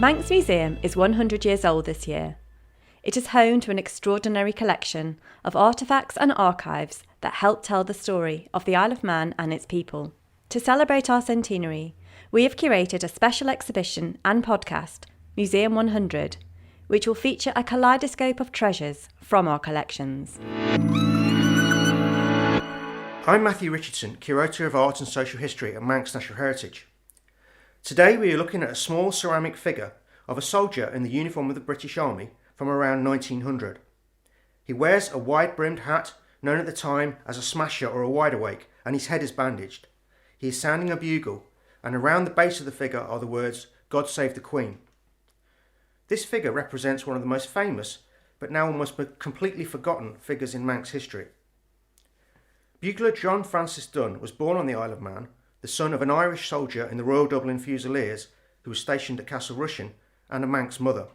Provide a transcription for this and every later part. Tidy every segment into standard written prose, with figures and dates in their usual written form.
Manx Museum is 100 years old this year. It is home to an extraordinary collection of artefacts and archives that help tell the story of the Isle of Man and its people. To celebrate our centenary, we have curated a special exhibition and podcast, Museum 100, which will feature a kaleidoscope of treasures from our collections. I'm Matthew Richardson, Curator of Art and Social History at Manx Natural Heritage. Today we are looking at a small ceramic figure of a soldier in the uniform of the British Army from around 1900. He wears a wide-brimmed hat, known at the time as a smasher or a wide-awake, and his head is bandaged. He is sounding a bugle, and around the base of the figure are the words, "God Save the Queen." This figure represents one of the most famous, but now almost completely forgotten, figures in Manx history. Bugler John Francis Dunn was born on the Isle of Man, the son of an Irish soldier in the Royal Dublin Fusiliers who was stationed at Castle Rushen, and a Manx mother.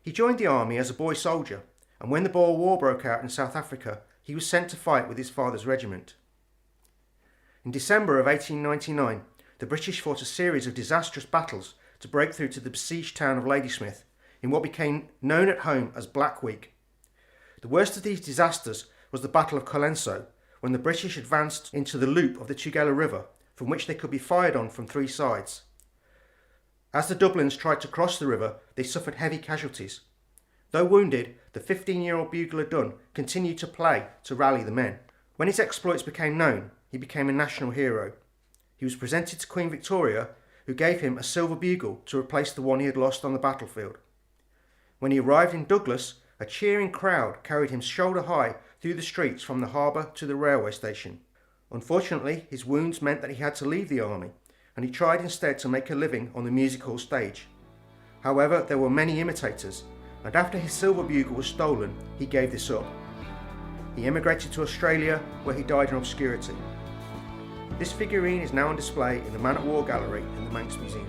He joined the army as a boy soldier, and when the Boer War broke out in South Africa, he was sent to fight with his father's regiment. In December of 1899, the British fought a series of disastrous battles to break through to the besieged town of Ladysmith in what became known at home as Black Week. The worst of these disasters was the Battle of Colenso, when the British advanced into the loop of the Tugela River, from which they could be fired on from three sides. As the Dublins tried to cross the river, they suffered heavy casualties. Though wounded, the 15-year-old bugler Dunn continued to play to rally the men. When his exploits became known, he became a national hero. He was presented to Queen Victoria, who gave him a silver bugle to replace the one he had lost on the battlefield. When he arrived in Douglas, a cheering crowd carried him shoulder high through the streets from the harbour to the railway station. Unfortunately, his wounds meant that he had to leave the army, and he tried instead to make a living on the music hall stage. However, there were many imitators, and after his silver bugle was stolen, he gave this up. He emigrated to Australia, where he died in obscurity. This figurine is now on display in the Man at War Gallery in the Manx Museum.